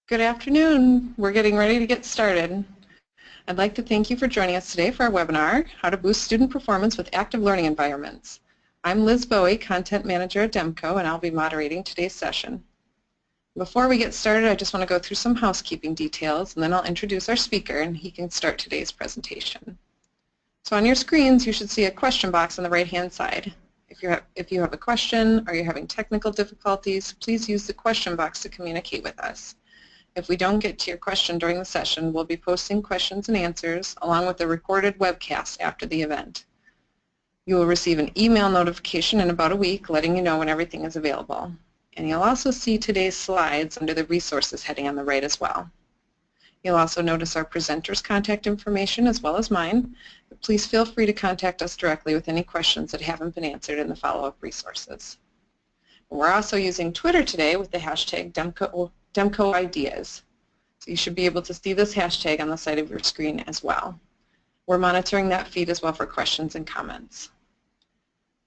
Good afternoon. We're getting ready to get started. I'd like to thank you for joining us today for our webinar, How to Boost Student Performance with Active Learning Environments. I'm Liz Bowie, Content Manager at Demco, and I'll be moderating today's session. Before we get started, I just want to go through some housekeeping details, and then I'll introduce our speaker, and he can start today's presentation. So on your screens, you should see a question box on the right-hand side. If you have a question or you're having technical difficulties, please use the question box to communicate with us. If we don't get to your question during the session, we'll be posting questions and answers along with a recorded webcast after the event. You will receive an email notification in about a week letting you know when everything is available. And you'll also see today's slides under the resources heading on the right as well. You'll also notice our presenters' contact information as well as mine. Please feel free to contact us directly with any questions that haven't been answered in the follow-up resources. We're also using Twitter today with the hashtag Demco Ideas. So you should be able to see this hashtag on the side of your screen as well. We're monitoring that feed as well for questions and comments.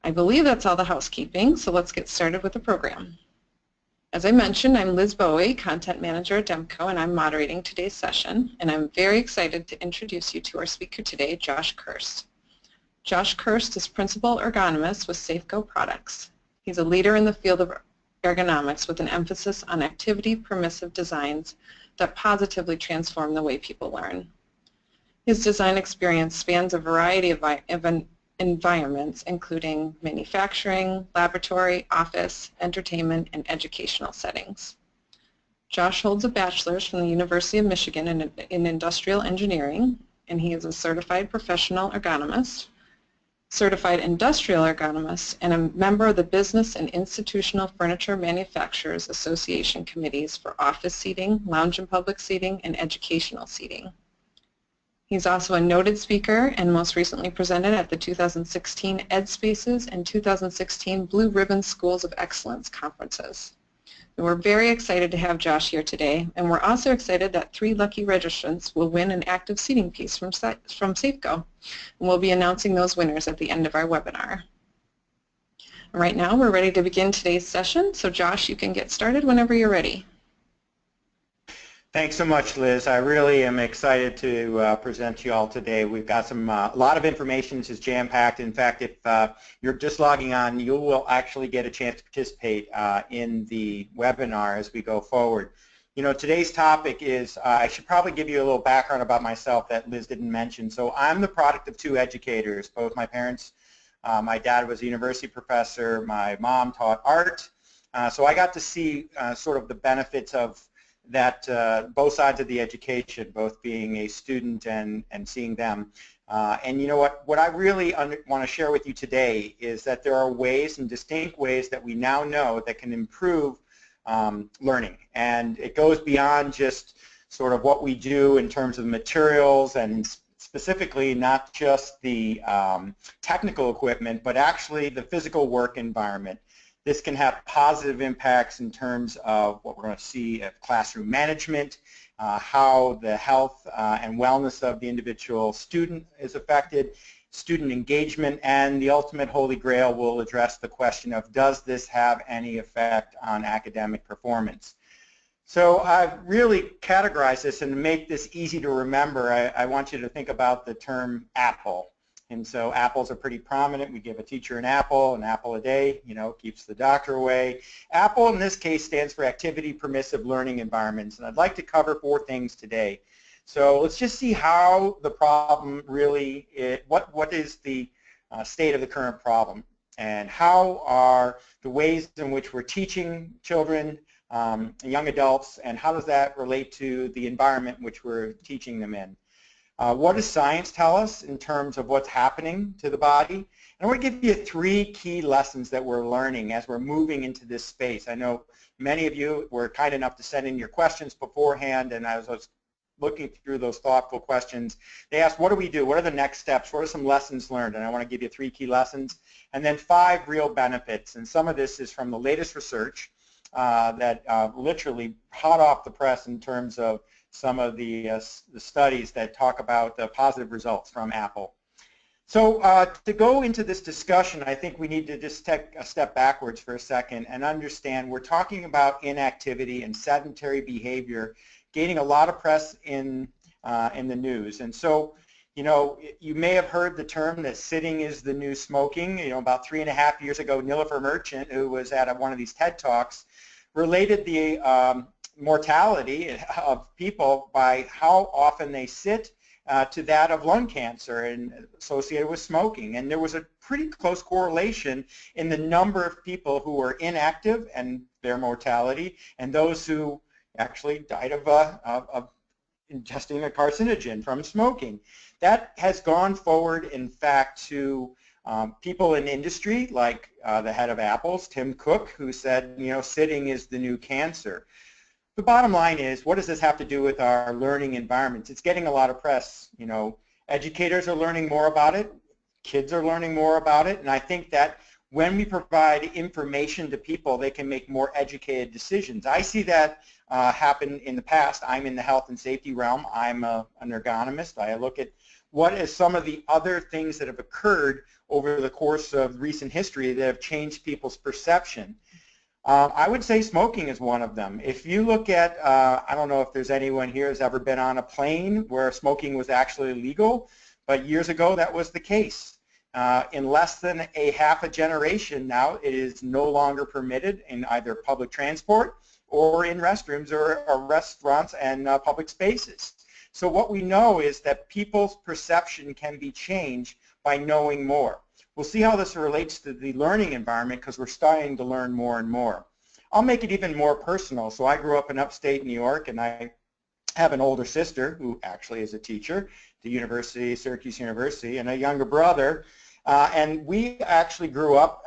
I believe that's all the housekeeping, so let's get started with the program. As I mentioned, I'm Liz Bowie, Content Manager at Demco, and I'm moderating today's session, and I'm very excited to introduce you to our speaker today, Josh Kirst. Josh Kirst is Principal Ergonomist with Safeco Products. He's a leader in the field of ergonomics with an emphasis on activity-permissive designs that positively transform the way people learn. His design experience spans a variety of environments, including manufacturing, laboratory, office, entertainment, and educational settings. Josh holds a bachelor's from the University of Michigan in industrial engineering, and he is a certified professional ergonomist, certified industrial ergonomist, and a member of the Business and Institutional Furniture Manufacturers Association committees for office seating, lounge and public seating, and educational seating. He's also a noted speaker and most recently presented at the 2016 Ed Spaces and 2016 Blue Ribbon Schools of Excellence conferences. And we're very excited to have Josh here today, and we're also excited that 3 lucky registrants will win an active seating piece from Safeco, and we'll be announcing those winners at the end of our webinar. Right now, we're ready to begin today's session, so Josh, you can get started whenever you're ready. Thanks so much, Liz. I really am excited to present to you all today. We've got a lot of information. This is jam-packed. In fact, if you're just logging on, you will actually get a chance to participate in the webinar as we go forward. You know, today's topic is, I should probably give you a little background about myself that Liz didn't mention. So I'm the product of 2 educators. Both my parents, my dad was a university professor, my mom taught art. So I got to see sort of the benefits of that both sides of the education, both being a student and seeing them. And you know what I really want to share with you today is that there are ways and distinct ways that we now know that can improve learning. And it goes beyond just sort of what we do in terms of materials and specifically not just the technical equipment, but actually the physical work environment. This can have positive impacts in terms of what we're going to see of classroom management, how the health and wellness of the individual student is affected, student engagement, and the ultimate holy grail will address the question of, does this have any effect on academic performance? So I've really categorized this, and to make this easy to remember, I want you to think about the term apple. And so apples are pretty prominent. We give a teacher an apple a day, you know, keeps the doctor away. Apple in this case stands for Activity Permissive Learning Environments, and I'd like to cover 4 things today. So let's just see how the problem really is, what is the state of the current problem, and how are the ways in which we're teaching children, young adults, and how does that relate to the environment in which we're teaching them in. What does science tell us in terms of what's happening to the body? And I want to give you 3 key lessons that we're learning as we're moving into this space. I know many of you were kind enough to send in your questions beforehand, and as I was looking through those thoughtful questions, they asked, what do we do? What are the next steps? What are some lessons learned? And I want to give you 3 key lessons, and then 5 real benefits. And some of this is from the latest research that literally hot off the press in terms of some of the studies that talk about the positive results from Apple. So to go into this discussion, I think we need to just take a step backwards for a second and understand we're talking about inactivity and sedentary behavior gaining a lot of press in the news. And so, you know, you may have heard the term that sitting is the new smoking. You know, about 3.5 years ago, Nilofer Merchant, who was at one of these TED Talks, related the mortality of people by how often they sit to that of lung cancer and associated with smoking. And there was a pretty close correlation in the number of people who were inactive and their mortality and those who actually died of ingesting a carcinogen from smoking. That has gone forward, in fact, to people in industry like the head of Apple's, Tim Cook, who said, you know, sitting is the new cancer. The bottom line is, what does this have to do with our learning environments? It's getting a lot of press. You know, educators are learning more about it, kids are learning more about it, and I think that when we provide information to people, they can make more educated decisions. I see that happen in the past. I'm in the health and safety realm. I'm an ergonomist. I look at what is some of the other things that have occurred over the course of recent history that have changed people's perception. I would say smoking is one of them. If you look at, I don't know if there's anyone here who's ever been on a plane where smoking was actually illegal, but years ago that was the case. In less than a half a generation now, it is no longer permitted in either public transport or in restrooms or restaurants and public spaces. So what we know is that people's perception can be changed by knowing more. We'll see how this relates to the learning environment because we're starting to learn more and more. I'll make it even more personal. So I grew up in upstate New York, and I have an older sister who actually is a teacher at the University, Syracuse University, and a younger brother. And we actually grew up,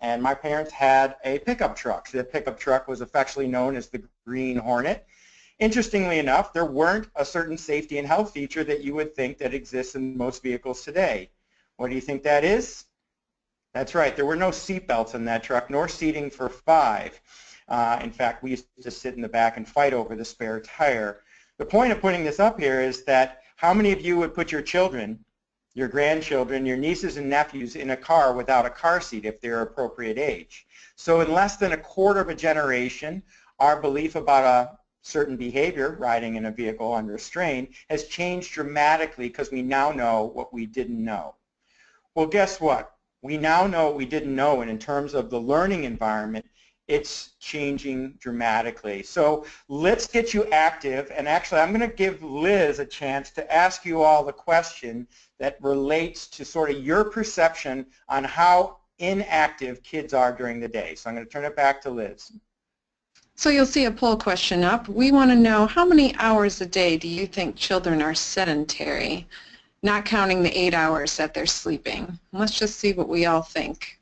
and my parents had a pickup truck. The pickup truck was affectionately known as the Green Hornet. Interestingly enough, there weren't a certain safety and health feature that you would think that exists in most vehicles today. What do you think that is? That's right, there were no seat belts in that truck, nor seating for 5. In fact, we used to sit in the back and fight over the spare tire. The point of putting this up here is that how many of you would put your children, your grandchildren, your nieces and nephews in a car without a car seat if they're appropriate age? So in less than a quarter of a generation, our belief about a certain behavior, riding in a vehicle under strain, has changed dramatically because we now know what we didn't know. Well, guess what? We now know what we didn't know, and in terms of the learning environment, it's changing dramatically. So let's get you active, and actually I'm going to give Liz a chance to ask you all the question that relates to sort of your perception on how inactive kids are during the day. So I'm going to turn it back to Liz. So you'll see a poll question up. We want to know, how many hours a day do you think children are sedentary, not counting the 8 hours that they're sleeping? Let's just see what we all think.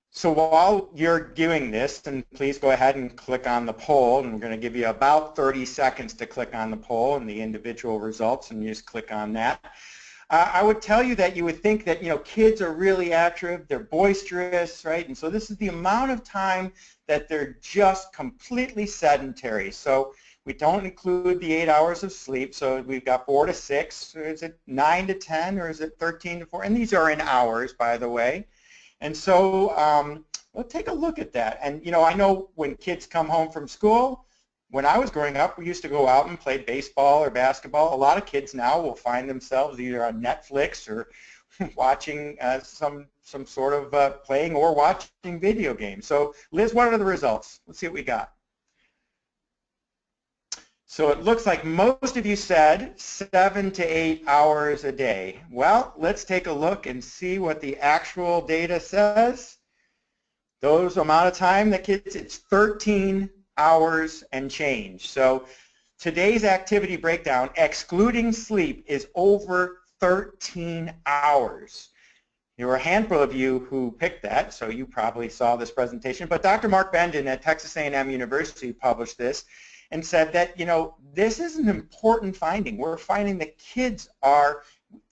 So while you're doing this, and please go ahead and click on the poll, and we're going to give you about 30 seconds to click on the poll and the individual results, and you just click on that. I would tell you that you would think that, you know, kids are really active, they're boisterous, right? And so this is the amount of time that they're just completely sedentary. So we don't include the 8 hours of sleep, so we've got 4 to 6, or is it 9 to 10, or is it 13 to 4? And these are in hours, by the way. And so we'll take a look at that. And, you know, I know when kids come home from school, when I was growing up, we used to go out and play baseball or basketball. A lot of kids now will find themselves either on Netflix or watching some sort of playing or watching video games. So, Liz, what are the results? Let's see what we got. So it looks like most of you said 7 to 8 hours a day. Well, let's take a look and see what the actual data says. Those amount of time that kids, it's 13 hours and change. So today's activity breakdown, excluding sleep, is over 13 hours. There were a handful of you who picked that, so you probably saw this presentation. But Dr. Mark Bendon at Texas A&M University published this and said that, you know, this is an important finding. We're finding that kids are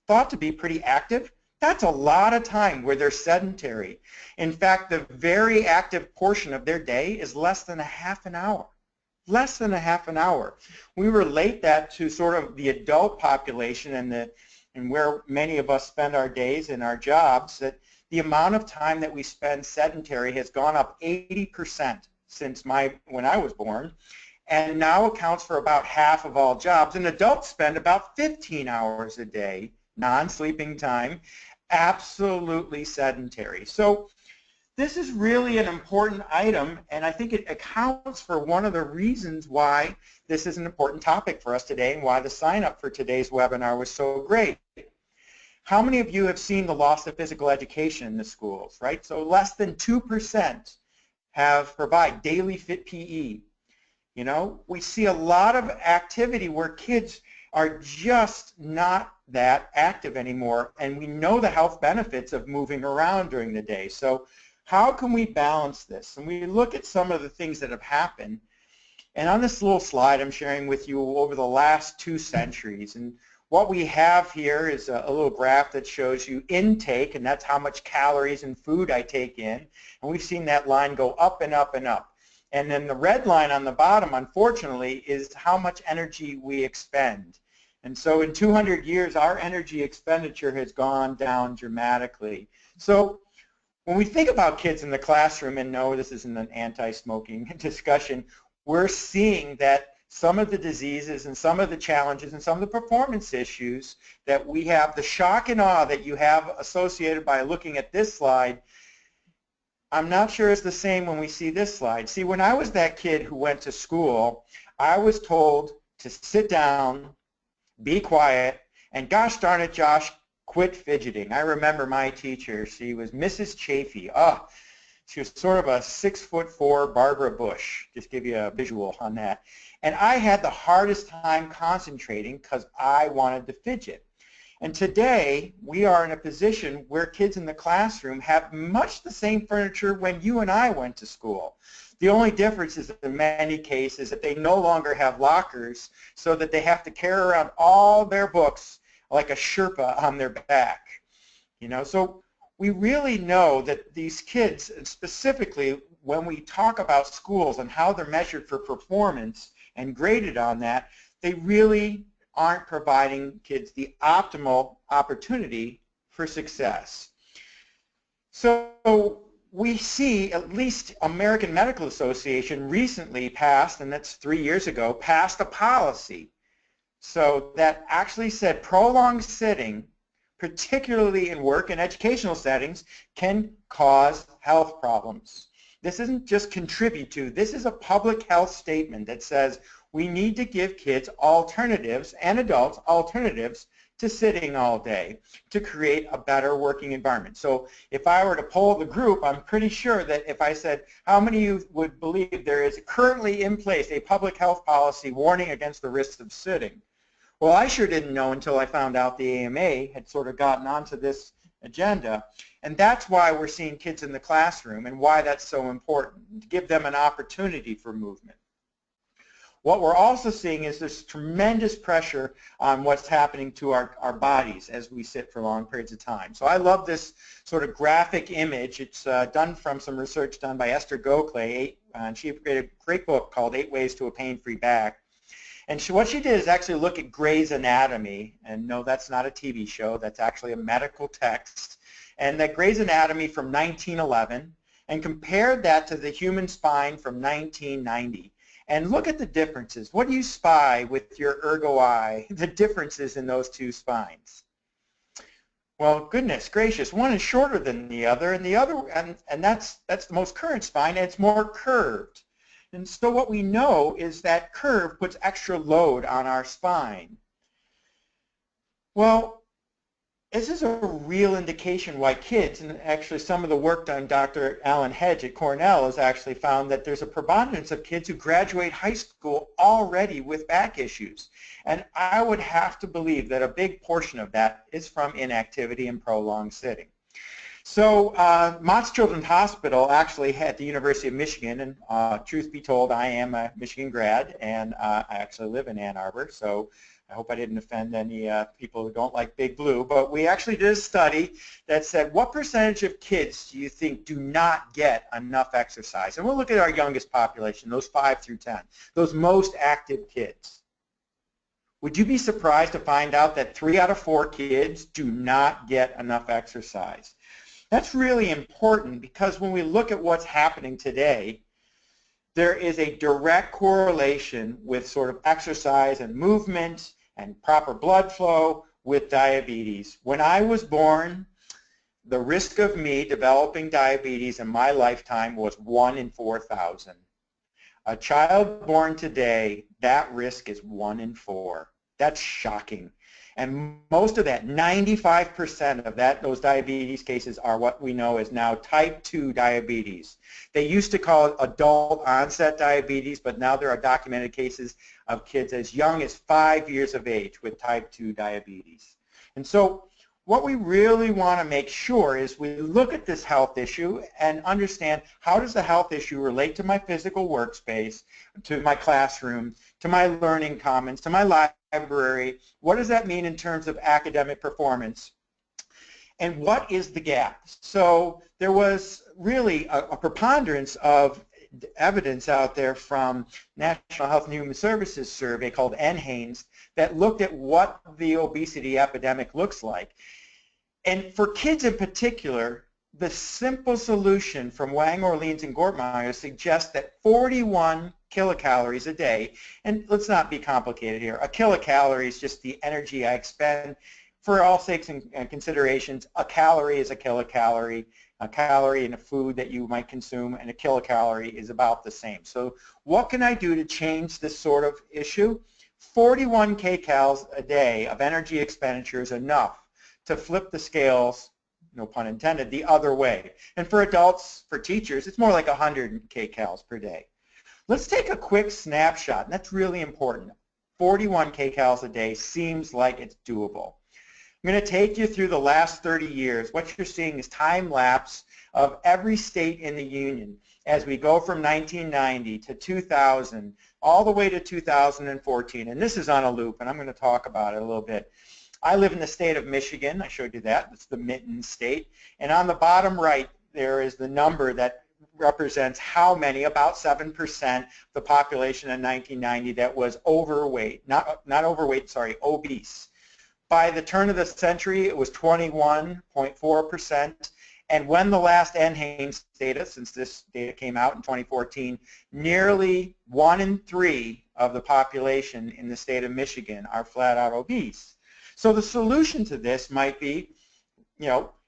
thought to be pretty active. That's a lot of time where they're sedentary. In fact, the very active portion of their day is less than a half an hour. Less than a half an hour. We relate that to sort of the adult population and the and where many of us spend our days in our jobs, that the amount of time that we spend sedentary has gone up 80% since when I was born, and now accounts for about half of all jobs. And adults spend about 15 hours a day, non-sleeping time, absolutely sedentary. So this is really an important item, and I think it accounts for one of the reasons why this is an important topic for us today and why the sign-up for today's webinar was so great. How many of you have seen the loss of physical education in the schools, right? So less than 2% provide daily fit PE. You know, we see a lot of activity where kids are just not that active anymore, and we know the health benefits of moving around during the day. So how can we balance this? And we look at some of the things that have happened. And on this little slide I'm sharing with you over the last 2 centuries. And what we have here is a little graph that shows you intake, and that's how much calories and food I take in. And we've seen that line go up and up and up. And then the red line on the bottom, unfortunately, is how much energy we expend. And so in 200 years, our energy expenditure has gone down dramatically. So when we think about kids in the classroom, and no, this isn't an anti-smoking discussion, we're seeing that some of the diseases and some of the challenges and some of the performance issues that we have, the shock and awe that you have associated by looking at this slide, I'm not sure it's the same when we see this slide. See, when I was that kid who went to school, I was told to sit down, be quiet, and gosh darn it, Josh, quit fidgeting. I remember my teacher. She was Mrs. Chafee. She was sort of a 6'4" Barbara Bush. Just give you a visual on that. And I had the hardest time concentrating because I wanted to fidget. And today, we are in a position where kids in the classroom have much the same furniture when you and I went to school. The only difference is in many cases that they no longer have lockers, so that they have to carry around all their books like a Sherpa on their back. You know, so we really know that these kids, and specifically when we talk about schools and how they're measured for performance and graded on that, they really aren't providing kids the optimal opportunity for success. So we see at least American Medical Association recently passed, and that's 3 years ago, passed a policy so that actually said prolonged sitting, particularly in work and educational settings, can cause health problems. This isn't just contribute to, this is a public health statement that says we need to give kids alternatives and adults alternatives to sitting all day to create a better working environment. So if I were to poll the group, I'm pretty sure that if I said, how many of you would believe there is currently in place a public health policy warning against the risks of sitting? Well, I sure didn't know until I found out the AMA had sort of gotten onto this agenda. And that's why we're seeing kids in the classroom and why that's so important, to give them an opportunity for movement. What we're also seeing is there's tremendous pressure on what's happening to our bodies as we sit for long periods of time. So I love this sort of graphic image. It's done from some research done by Esther Gokhale, and she created a great book called 8 Ways to a Pain-Free Back. And what she did is actually look at Grey's Anatomy, and no, that's not a TV show, that's actually a medical text, and that Grey's Anatomy from 1911, and compared that to the human spine from 1990. And look at the differences. What do you spy with your ergo eye, the differences in those two spines? Well, goodness gracious, one is shorter than the other, and the other, and that's the most current spine, and it's more curved. And so what we know is that curve puts extra load on our spine. Well, this is a real indication why kids, and actually some of the work done, Dr. Alan Hedge at Cornell has actually found that there's a preponderance of kids who graduate high school already with back issues. And I would have to believe that a big portion of that is from inactivity and prolonged sitting. So Mott's Children's Hospital actually at the University of Michigan, and truth be told, I am a Michigan grad, and I actually live in Ann Arbor, so I hope I didn't offend any people who don't like Big Blue, but we actually did a study that said, what percentage of kids do you think do not get enough exercise? And we'll look at our youngest population, those 5 through 10, those most active kids. Would you be surprised to find out that 3 out of 4 kids do not get enough exercise? That's really important because when we look at what's happening today, there is a direct correlation with sort of exercise and movement and proper blood flow with diabetes. When I was born, the risk of me developing diabetes in my lifetime was 1 in 4,000. A child born today, that risk is 1 in 4. That's shocking. And most of that, 95% of those diabetes cases are what we know is now type 2 diabetes. They used to call it adult onset diabetes, but now there are documented cases of kids as young as 5 years of age with type 2 diabetes. And so what we really want to make sure is we look at this health issue and understand how does the health issue relate to my physical workspace, to my classroom, to my learning commons, to my library. What does that mean in terms of academic performance? And what is the gap? So there was really a preponderance of evidence out there from National Health and Human Services survey called NHANES that looked at what the obesity epidemic looks like. And for kids in particular, the simple solution from Wang, Orleans, and Gortmeyer suggests that 41 kilocalories a day, and let's not be complicated here, a kilocalorie is just the energy I expend. For all sakes and considerations, a calorie is a kilocalorie. A calorie in a food that you might consume and a kilocalorie is about the same. So what can I do to change this sort of issue? 41 kcals a day of energy expenditure is enough to flip the scales, no pun intended, the other way. And for adults, for teachers, it's more like 100 kcals per day. Let's take a quick snapshot, and that's really important. 41 kcals a day seems like it's doable. I'm going to take you through the last 30 years. What you're seeing is time lapse of every state in the union as we go from 1990 to 2000 all the way to 2014. And this is on a loop, and I'm going to talk about it a little bit. I live in the state of Michigan. I showed you that. It's the mitten state. And on the bottom right, there is the number that represents how many, about 7% of the population in 1990 that was overweight, not overweight, sorry, obese. By the turn of the century, it was 21.4%. And when the last NHANES data, since this data came out in 2014, nearly 1 in 3 of the population in the state of Michigan are flat out obese. So the solution to this might be,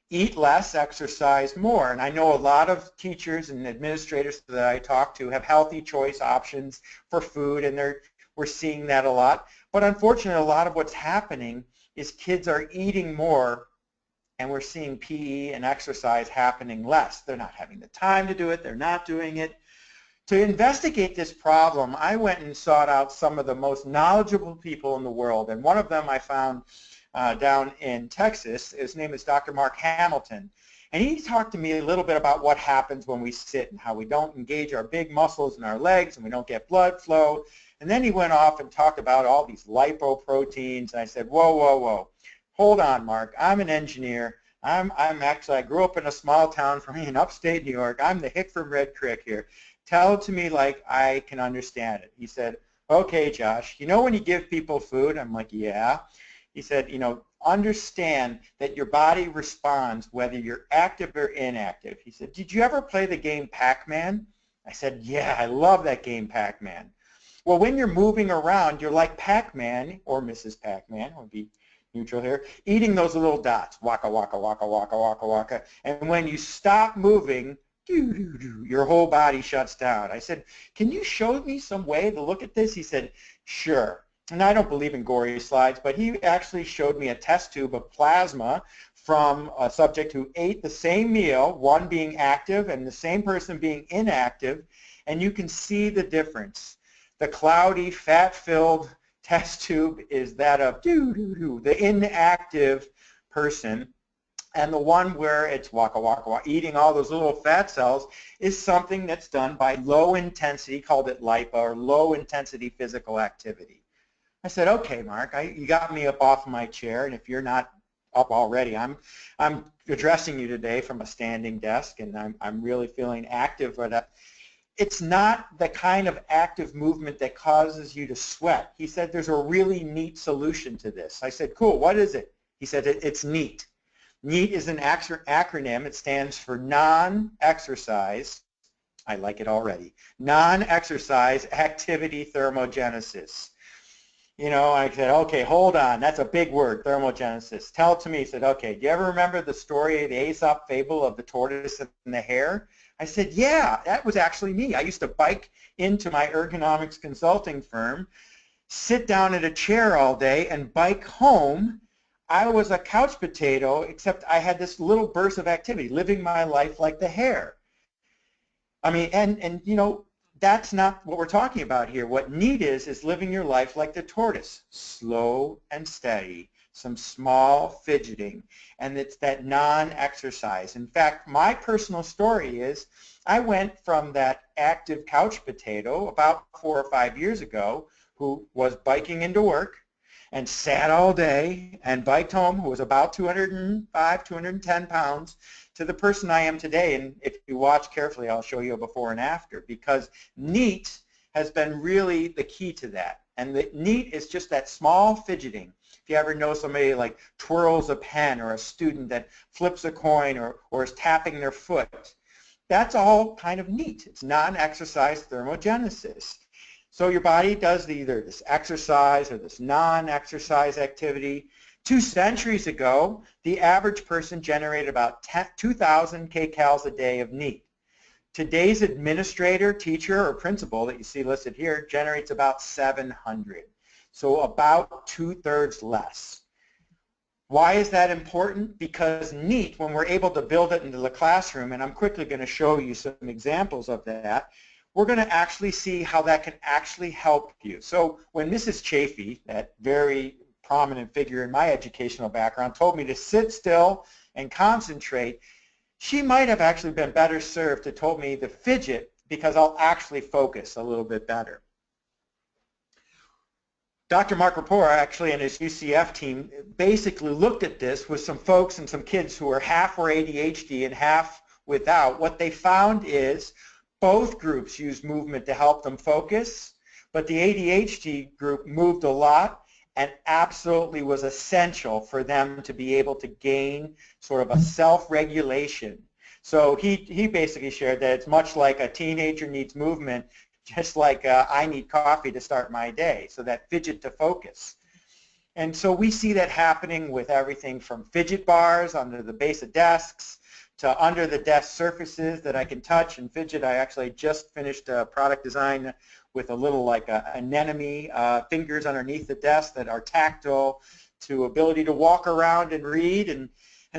eat less, exercise more. And I know a lot of teachers and administrators that I talk to have healthy choice options for food, and we're seeing that a lot. But unfortunately, a lot of what's happening is kids are eating more, and we're seeing PE and exercise happening less. They're not having the time to do it. They're not doing it. To investigate this problem, I went and sought out some of the most knowledgeable people in the world, and one of them I found down in Texas. His name is Dr. Mark Hamilton, and he talked to me a little bit about what happens when we sit and how we don't engage our big muscles in our legs and we don't get blood flow. And then he went off and talked about all these lipoproteins, and I said, whoa, whoa, whoa, hold on, Mark. I'm an engineer. I grew up in a small town for me in upstate New York. I'm the hick from Red Creek here. Tell it to me like I can understand it. He said, okay, Josh, when you give people food? I'm like, yeah. He said, understand that your body responds whether you're active or inactive. He said, did you ever play the game Pac-Man? I said, yeah, I love that game Pac-Man. Well, when you're moving around, you're like Pac-Man, or Mrs. Pac-Man, would be neutral here, eating those little dots, waka, waka, waka, waka, waka, waka. And when you stop moving, your whole body shuts down. I said, can you show me some way to look at this? He said, sure. And I don't believe in gory slides, but he actually showed me a test tube of plasma from a subject who ate the same meal, one being active and the same person being inactive, and you can see the difference. The cloudy, fat-filled test tube is that of the inactive person, and the one where it's waka, waka, waka, eating all those little fat cells is something that's done by low intensity, called it LIPA, or low intensity physical activity. I said, okay, Mark, you got me up off my chair, and if you're not up already, I'm addressing you today from a standing desk, and I'm really feeling active. But it's not the kind of active movement that causes you to sweat. He said there's a really neat solution to this. I said, cool, what is it? He said it's NEAT. NEAT is an acronym. It stands for non-exercise, I like it already, non-exercise activity thermogenesis. You know, I said, okay, hold on, that's a big word, thermogenesis. Tell it to me. He said, okay, do you ever remember the story of the Aesop fable of the tortoise and the hare? I said, yeah, that was actually me. I used to bike into my ergonomics consulting firm, sit down at a chair all day, and bike home. I was a couch potato, except I had this little burst of activity, living my life like the hare. I mean, and you know, that's not what we're talking about here. What NEAT is living your life like the tortoise, slow and steady, some small fidgeting, and it's that non-exercise. In fact, my personal story is I went from that active couch potato about 4 or 5 years ago who was biking into work and sat all day and biked home, who was about 205, 210 pounds, to the person I am today. And if you watch carefully, I'll show you a before and after, because NEAT has been really the key to that. And the NEAT is just that small fidgeting. If you ever know somebody like twirls a pen, or a student that flips a coin, or is tapping their foot, that's all kind of NEAT. It's non-exercise thermogenesis. So your body does either this exercise or this non-exercise activity. 2 centuries ago, the average person generated about 2,000 kcals a day of NEAT. Today's administrator, teacher, or principal that you see listed here generates about 700. So about 2/3 less. Why is that important? Because NEAT, when we're able to build it into the classroom, and I'm quickly going to show you some examples of that, we're going to actually see how that can actually help you. So when Mrs. Chafee, that very prominent figure in my educational background, told me to sit still and concentrate, she might have actually been better served to told me to fidget, because I'll actually focus a little bit better. Dr. Mark Rapport actually and his UCF team basically looked at this with some folks and some kids who were half were ADHD and half without. What they found is both groups used movement to help them focus, but the ADHD group moved a lot and absolutely was essential for them to be able to gain sort of a self-regulation. So he basically shared that it's much like a teenager needs movement, just like I need coffee to start my day, so that fidget to focus. And so we see that happening with everything from fidget bars under the base of desks to under the desk surfaces that I can touch and fidget. I actually just finished a product design with a little like anemone fingers underneath the desk that are tactile, to ability to walk around and read. And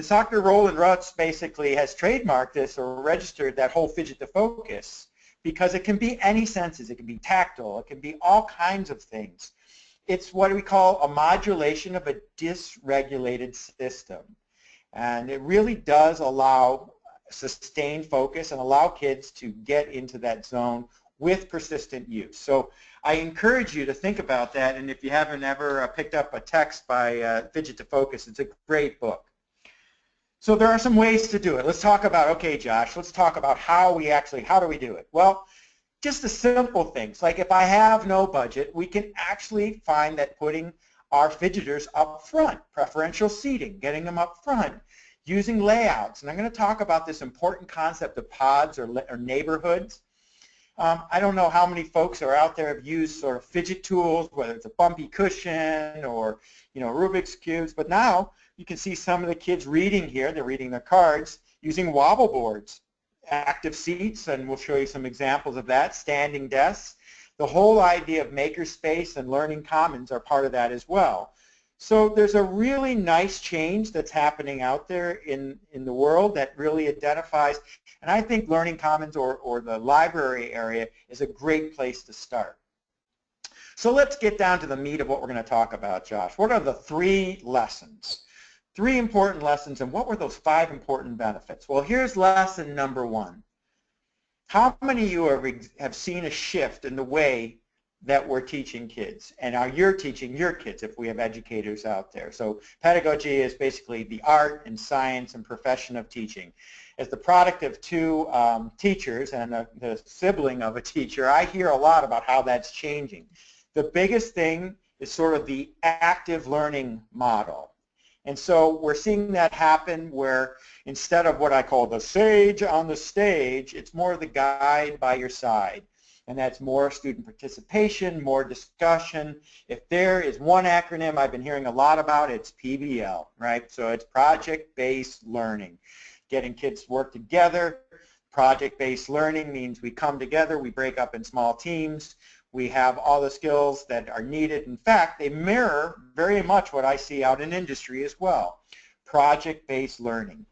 Dr. Roland Rutz basically has trademarked this or registered that whole fidget to focus, because it can be any senses. It can be tactile. It can be all kinds of things. It's what we call a modulation of a dysregulated system. And it really does allow sustained focus and allow kids to get into that zone with persistent use. So I encourage you to think about that, and if you haven't ever picked up a text by Fidget to Focus, it's a great book. So there are some ways to do it. Let's talk about, okay, Josh, let's talk about how do we do it? Well, just the simple things. Like if I have no budget, we can actually find that putting our fidgeters up front, preferential seating, getting them up front, using layouts. And I'm going to talk about this important concept of pods or neighborhoods. I don't know how many folks are out there have used sort of fidget tools, whether it's a bumpy cushion or, you know, Rubik's Cubes, but now you can see some of the kids reading here, they're reading their cards, using wobble boards, active seats, and we'll show you some examples of that, standing desks. The whole idea of makerspace and learning commons are part of that as well. So there's a really nice change that's happening out there in the world that really identifies, and I think learning commons or the library area is a great place to start. So let's get down to the meat of what we're going to talk about, Josh. What are the 3 lessons? 3 important lessons, and what were those 5 important benefits? Well, here's lesson number 1. How many of you have seen a shift in the way that we're teaching kids, and are you're teaching your kids if we have educators out there. So pedagogy is basically the art and science and profession of teaching. As the product of two teachers and the sibling of a teacher, I hear a lot about how that's changing. The biggest thing is sort of the active learning model. And so we're seeing that happen where instead of what I call the sage on the stage, it's more the guide by your side. And that's more student participation, more discussion. If there is one acronym I've been hearing a lot about, it's PBL, right? So it's project-based learning. Getting kids to work together. Project-based learning means we come together, we break up in small teams, we have all the skills that are needed. In fact, they mirror very much what I see out in industry as well. Project-based learning.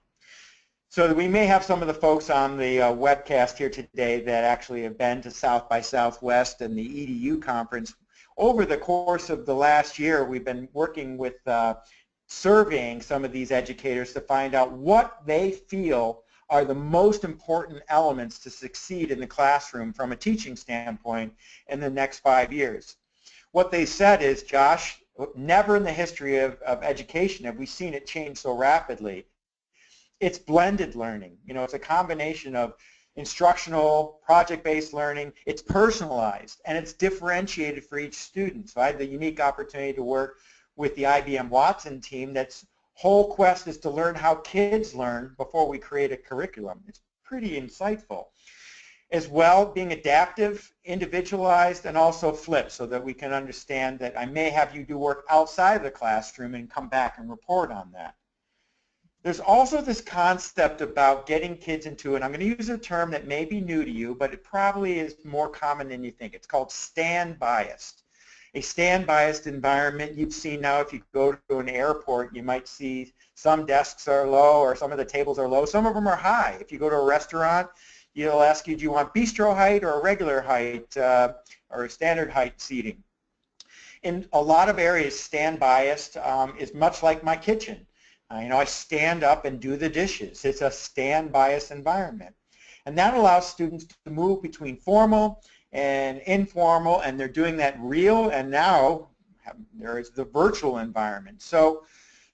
So we may have some of the folks on the webcast here today that actually have been to South by Southwest and the EDU conference. Over the course of the last year, we've been working with surveying some of these educators to find out what they feel are the most important elements to succeed in the classroom from a teaching standpoint in the next 5 years. What they said is, Josh, never in the history of education have we seen it change so rapidly. It's blended learning. You know, it's a combination of instructional, project-based learning. It's personalized, and it's differentiated for each student. So I had the unique opportunity to work with the IBM Watson team that's whole quest is to learn how kids learn before we create a curriculum. It's pretty insightful. As well, being adaptive, individualized, and also flipped so that we can understand that I may have you do work outside of the classroom and come back and report on that. There's also this concept about getting kids into, and I'm going to use a term that may be new to you, but it probably is more common than you think. It's called stand biased. A stand biased environment you've seen now if you go to an airport, you might see some desks are low or some of the tables are low. Some of them are high. If you go to a restaurant, it'll ask you, do you want bistro height or a regular height or a standard height seating? In a lot of areas, stand biased is much like my kitchen. You know, I stand up and do the dishes. It's a stand bias environment. And that allows students to move between formal and informal, and they're doing that real, and now there is the virtual environment. So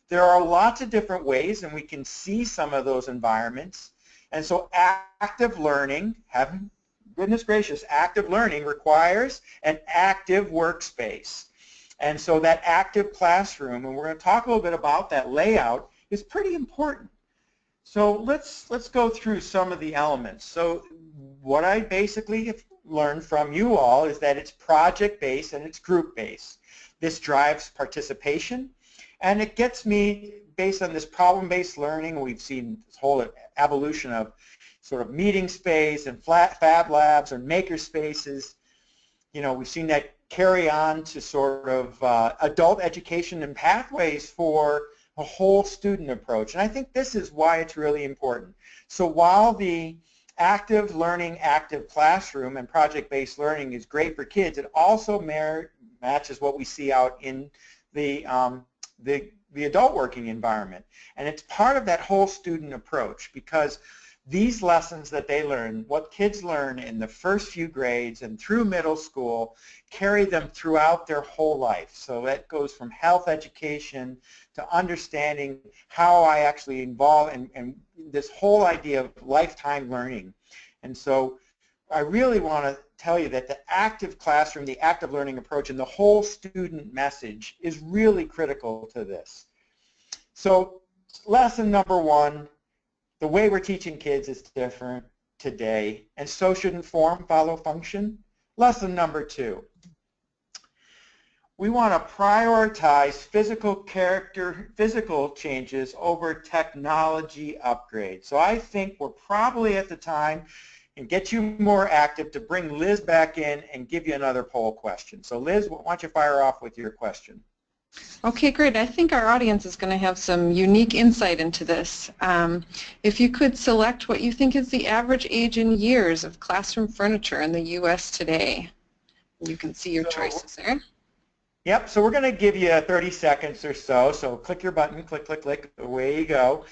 there are lots of different ways, and we can see some of those environments. And so active learning, goodness gracious, active learning requires an active workspace. And so that active classroom, and we're going to talk a little bit about that layout, is pretty important. So let's go through some of the elements. So what I basically have learned from you all is that it's project-based and it's group-based. This drives participation, and it gets me, based on this problem-based learning, we've seen this whole evolution of sort of meeting space and fab labs or maker spaces. You know, we've seen that carry on to sort of adult education and pathways for a whole student approach. And I think this is why it's really important. So while the active learning, active classroom and project-based learning is great for kids, it also matches what we see out in the adult working environment. And it's part of that whole student approach, because these lessons that they learn, what kids learn in the first few grades and through middle school, carry them throughout their whole life. So that goes from health education to understanding how I actually involve in this whole idea of lifetime learning. And so I really want to tell you that the active classroom, the active learning approach, and the whole student message is really critical to this. So lesson number one, the way we're teaching kids is different today, and so shouldn't form follow function. Lesson number two, we want to prioritize physical changes over technology upgrades. So I think we're probably at the time and get you more active to bring Liz back in and give you another poll question. So Liz, why don't you fire off with your question? Okay, great. I think our audience is going to have some unique insight into this. If you could select what you think is the average age in years of classroom furniture in the U.S. today. You can see your choices there. Yep, so we're going to give you 30 seconds or so. So click your button, click, click, click, away you go.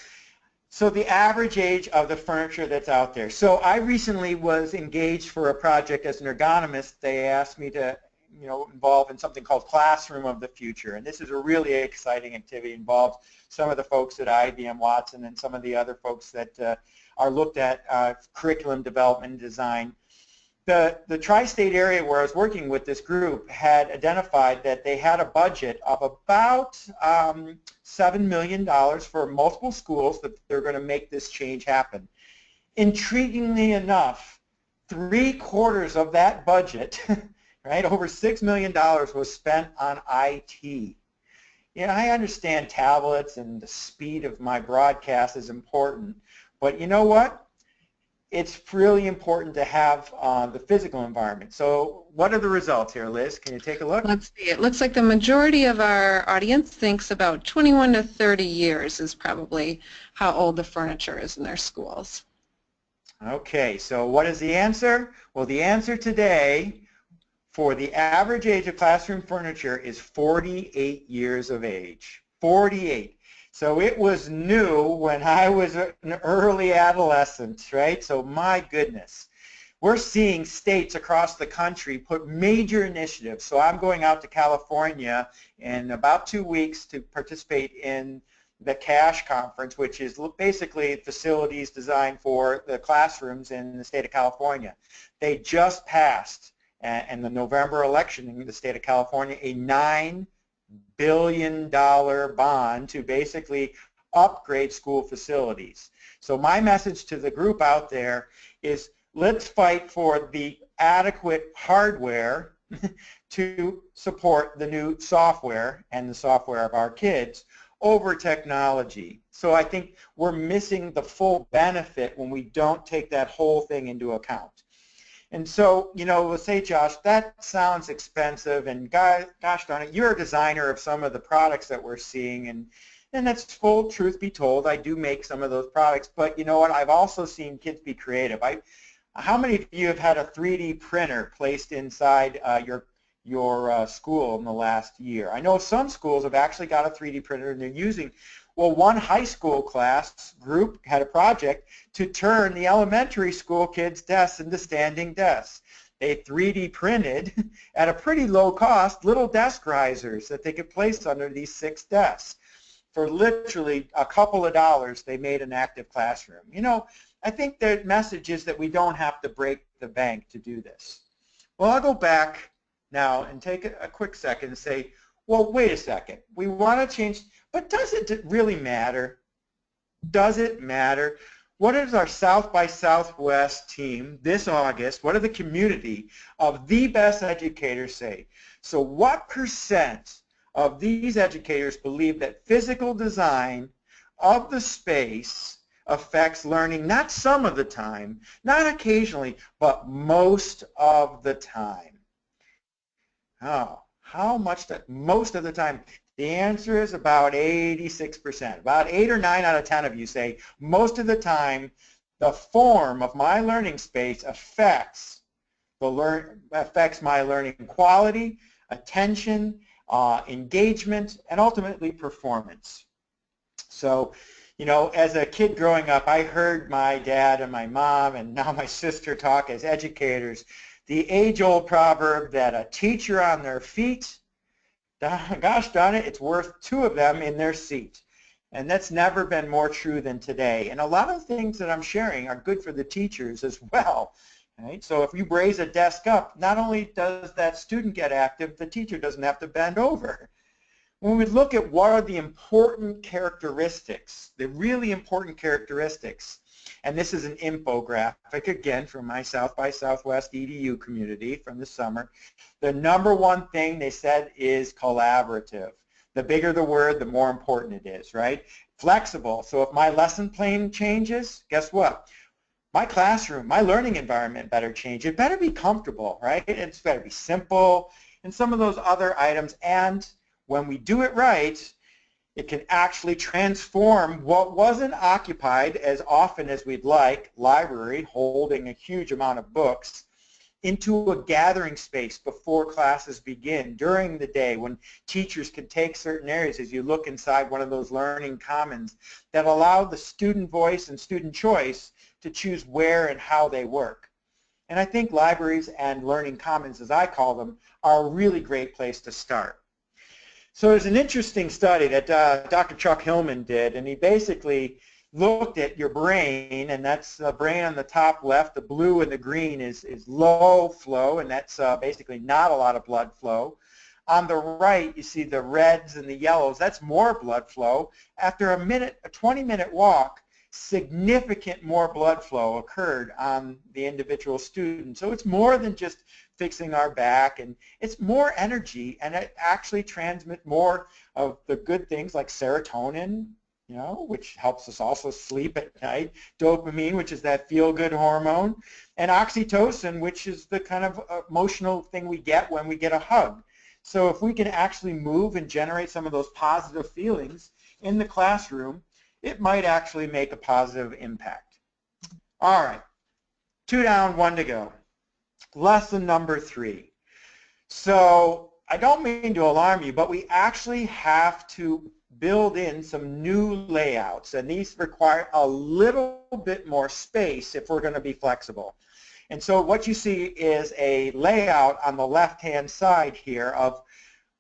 So the average age of the furniture that's out there. So I recently was engaged for a project as an ergonomist. They asked me to involved in something called Classroom of the Future. And this is a really exciting activity. It involves some of the folks at IBM Watson and some of the other folks that are looked at curriculum development and design. The tri-state area where I was working with this group had identified that they had a budget of about $7 million for multiple schools that they're going to make this change happen. Intriguingly enough, 3/4 of that budget, right, over $6 million, was spent on IT. I understand tablets and the speed of my broadcast is important, but you know what? It's really important to have the physical environment. So what are the results here, Liz? Can you take a look? Let's see. It looks like the majority of our audience thinks about 21 to 30 years is probably how old the furniture is in their schools. Okay, so what is the answer? Well, the answer today for the average age of classroom furniture is 48 years of age. 48. So it was new when I was an early adolescent, right? So my goodness. We're seeing states across the country put major initiatives. So I'm going out to California in about 2 weeks to participate in the CASH conference, which is basically facilities designed for the classrooms in the state of California. They just passed, in the November election in the state of California, a $9 billion bond to basically upgrade school facilities. So my message to the group out there is let's fight for the adequate hardware to support the new software and the software of our kids over technology. So I think we're missing the full benefit when we don't take that whole thing into account. And so, we'll say, Josh, that sounds expensive, and gosh darn it, you're a designer of some of the products that we're seeing, and that's full truth be told. I do make some of those products, but you know what? I've also seen kids be creative. How many of you have had a 3D printer placed inside your school in the last year? I know some schools have actually got a 3D printer and they're using. Well, one high school class group had a project to turn the elementary school kids' desks into standing desks. They 3D printed at a pretty low cost little desk risers that they could place under these 6 desks. For literally a couple of dollars, they made an active classroom. I think the message is that we don't have to break the bank to do this. Well, I'll go back now and take a quick second and say, well, wait a second. We want to change, but does it really matter? Does it matter? What does our South by Southwest team this August, what did the community of the best educators say? So what percent of these educators believe that physical design of the space affects learning, not some of the time, not occasionally, but most of the time? Oh, how much? Most of the time. The answer is about 86%. About 8 or 9 out of 10 of you say, most of the time, the form of my learning space affects my learning quality, attention, engagement, and ultimately performance. So, as a kid growing up, I heard my dad and my mom and now my sister talk as educators, the age-old proverb that a teacher on their feet, gosh darn it, it's worth 2 of them in their seat. And that's never been more true than today. And a lot of things that I'm sharing are good for the teachers as well. Right? So if you raise a desk up, not only does that student get active, the teacher doesn't have to bend over. When we look at what are the important characteristics, the really important characteristics, and this is an infographic, again, from my South by Southwest EDU community from the summer. The number one thing they said is collaborative. The bigger the word, the more important it is, right? Flexible. So if my lesson plan changes, guess what? My classroom, my learning environment better change. It better be comfortable, right? It's better be simple and some of those other items. And when we do it right, it can actually transform what wasn't occupied as often as we'd like, library holding a huge amount of books, into a gathering space before classes begin, during the day, when teachers can take certain areas as you look inside one of those learning commons that allow the student voice and student choice to choose where and how they work. And I think libraries and learning commons, as I call them, are a really great place to start. So there's an interesting study that Dr. Chuck Hillman did, and he basically looked at your brain, and that's the brain on the top left. The blue and the green is low flow, and that's basically not a lot of blood flow. On the right, you see the reds and the yellows. That's more blood flow. After a 20-minute walk, significant more blood flow occurred on the individual student. So it's more than just fixing our back, and it's more energy, and it actually transmits more of the good things like serotonin, which helps us also sleep at night, dopamine, which is that feel-good hormone, and oxytocin, which is the kind of emotional thing we get when we get a hug. So if we can actually move and generate some of those positive feelings in the classroom, it might actually make a positive impact. All right, 2 down, 1 to go. Lesson number 3. So I don't mean to alarm you, but we actually have to build in some new layouts, and these require a little bit more space if we're going to be flexible. And so what you see is a layout on the left-hand side here of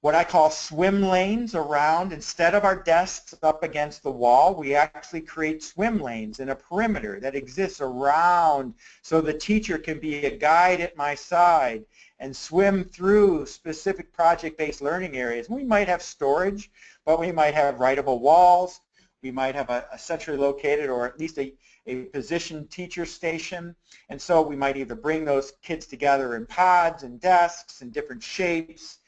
what I call swim lanes around. Instead of our desks up against the wall, we actually create swim lanes in a perimeter that exists around so the teacher can be a guide at my side and swim through specific project-based learning areas. We might have storage, but we might have writable walls. We might have a centrally located or at least a positioned teacher station. And so we might either bring those kids together in pods and desks in different shapes.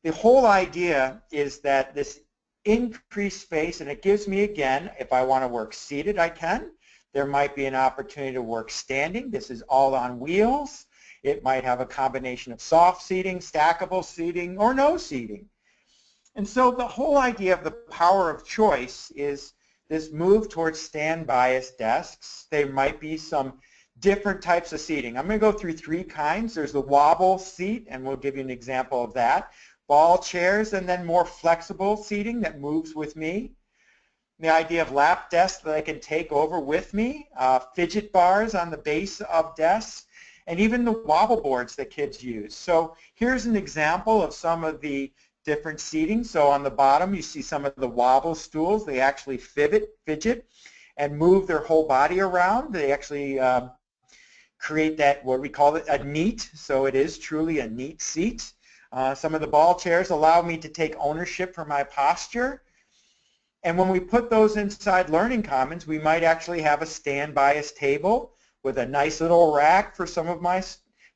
The whole idea is that this increased space, and it gives me, again, if I want to work seated, I can. There might be an opportunity to work standing. This is all on wheels. It might have a combination of soft seating, stackable seating, or no seating. And so the whole idea of the power of choice is this move towards stand-biased desks. There might be some different types of seating. I'm going to go through 3 kinds. There's the wobble seat, and we'll give you an example of that. Ball chairs, and then more flexible seating that moves with me. The idea of lap desks that I can take over with me, fidget bars on the base of desks, and even the wobble boards that kids use. So here's an example of some of the different seating. So on the bottom you see some of the wobble stools. They actually fidget and move their whole body around. They actually create that, what we call it, a neat. So it is truly a neat seat. Some of the ball chairs allow me to take ownership for my posture. And when we put those inside Learning Commons, we might actually have a stand-biased table with a nice little rack for some of my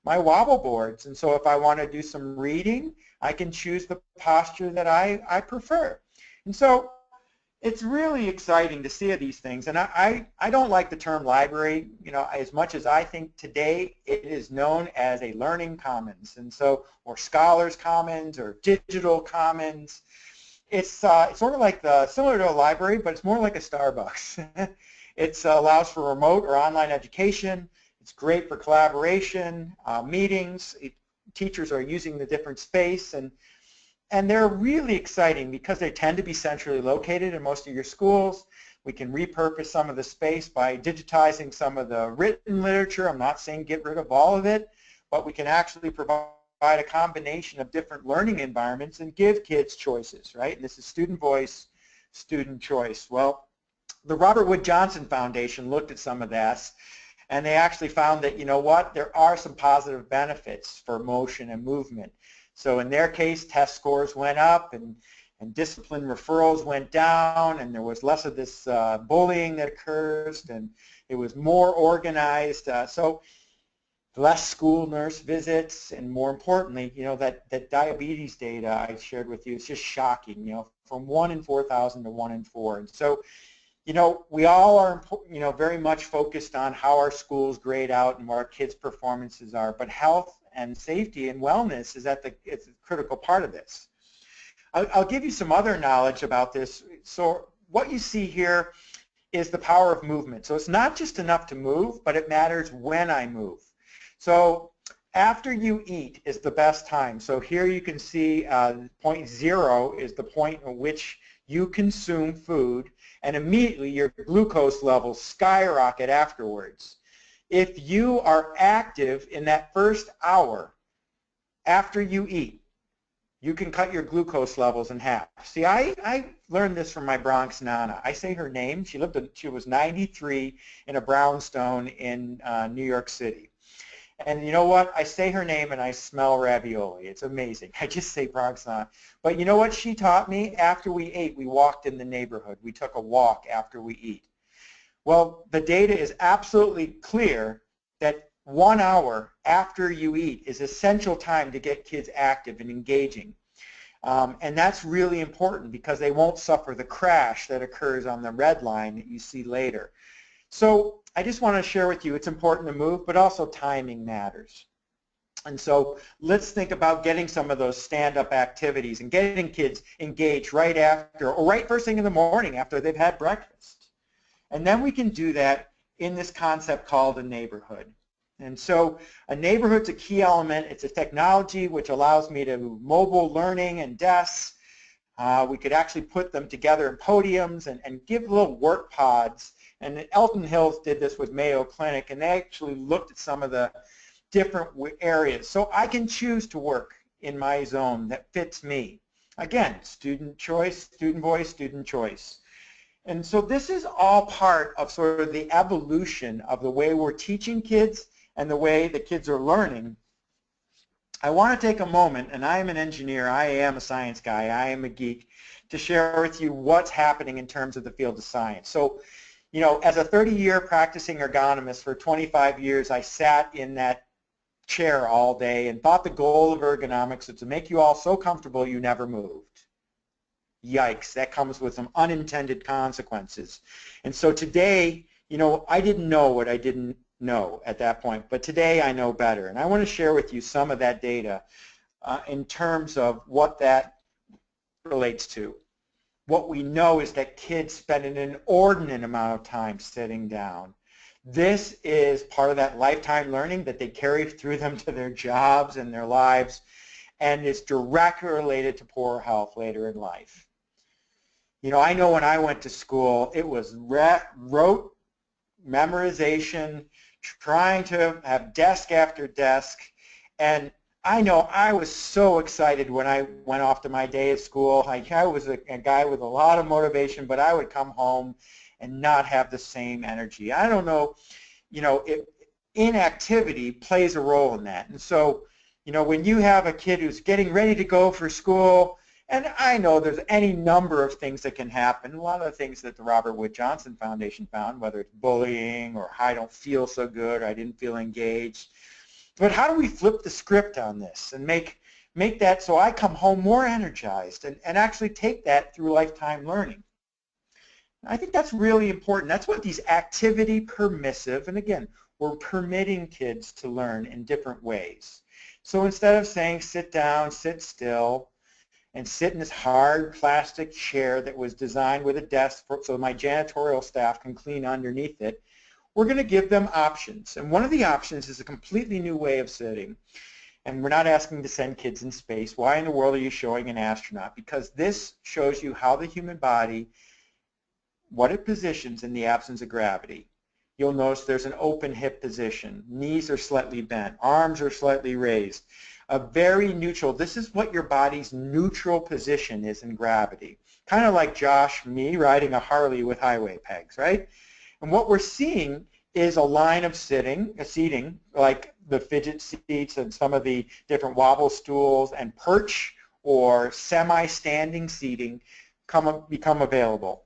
wobble boards. And so if I want to do some reading, I can choose the posture that I prefer. And so it's really exciting to see these things. And I don't like the term library, as much as I think today it is known as a learning commons. And so, or scholars commons or digital commons. It's sort of like similar to a library, but it's more like a Starbucks. It allows for remote or online education. It's great for collaboration, meetings. Teachers are using the different space, and they're really exciting because they tend to be centrally located in most of your schools. We can repurpose some of the space by digitizing some of the written literature. I'm not saying get rid of all of it, but we can actually provide a combination of different learning environments and give kids choices, right? And this is student voice, student choice. Well, the Robert Wood Johnson Foundation looked at some of this, and they actually found that, there are some positive benefits for motion and movement. So in their case, test scores went up, and discipline referrals went down, and there was less of this bullying that occurs, and it was more organized. So less school nurse visits, and more importantly, that diabetes data I shared with you is just shocking, from 1 in 4,000 to 1 in 4. And so, we all are, very much focused on how our schools grade out and what our kids' performances are, but health and safety and wellness is it's a critical part of this. I'll give you some other knowledge about this. So what you see here is the power of movement. So it's not just enough to move, but it matters when I move. So after you eat is the best time. So here you can see point 0 is the point at which you consume food, and immediately your glucose levels skyrocket afterwards. if you are active in that first hour after you eat, you can cut your glucose levels in half. See, I learned this from my Bronx Nana. I say her name. She was 93 in a brownstone in New York City. And you know what? I say her name and I smell ravioli. It's amazing. I just say Bronx Nana. But you know what she taught me? After we ate, we walked in the neighborhood. We took a walk after we eat. Well, the data is absolutely clear that 1 hour after you eat is essential time to get kids active and engaging. And that's really important because they won't suffer the crash that occurs on the red line that you see later. So I just want to share with you, it's important to move, but also timing matters. And so let's think about getting some of those stand-up activities and getting kids engaged right after, or right first thing in the morning after they've had breakfast. And then we can do that in this concept called a neighborhood. And so a neighborhood's a key element. It's a technology which allows me to mobile learning and desks. We could actually put them together in podiums and give little work pods. And Elton Hills did this with Mayo Clinic, and they actually looked at some of the different areas. So I can choose to work in my zone that fits me. Again, student choice, student voice, student choice. And so this is all part of sort of the evolution of the way we're teaching kids and the way the kids are learning. I want to take a moment, and I am an engineer, I am a science guy, I am a geek, to share with you what's happening in terms of the field of science. So, you know, as a 30-year practicing ergonomist for 25 years, I sat in that chair all day and thought the goal of ergonomics is to make you all so comfortable you never moved. Yikes, that comes with some unintended consequences. And so today, you know, I didn't know what I didn't know at that point, but today I know better. And I want to share with you some of that data in terms of what that relates to. What we know is that kids spend an inordinate amount of time sitting down. This is part of that lifetime learning that they carry through them to their jobs and their lives, and it's directly related to poor health later in life. You know, I know when I went to school, it was rote memorization, trying to have desk after desk, and I know I was so excited when I went off to my day at school. I was a guy with a lot of motivation, but I would come home and not have the same energy. I don't know, you know, inactivity plays a role in that. And so, you know, when you have a kid who's getting ready to go for school, and I know there's any number of things that can happen, a lot of the things that the Robert Wood Johnson Foundation found, whether it's bullying or I don't feel so good, or I didn't feel engaged. But how do we flip the script on this and make that so I come home more energized and actually take that through lifetime learning? I think that's really important. That's what these activity permissive, and again, we're permitting kids to learn in different ways. So instead of saying sit down, sit still, and sit in this hard plastic chair that was designed with a desk so my janitorial staff can clean underneath it, we're going to give them options. And one of the options is a completely new way of sitting. And we're not asking to send kids in space. Why in the world are you showing an astronaut? Because this shows you how the human body, what it positions in the absence of gravity. You'll notice there's an open hip position. Knees are slightly bent. Arms are slightly raised. A very neutral, this is what your body's neutral position is in gravity. Kind of like Josh, me, riding a Harley with highway pegs, right? And what we're seeing is a line of seating, like the fidget seats and some of the different wobble stools, and perch or semi-standing seating become available.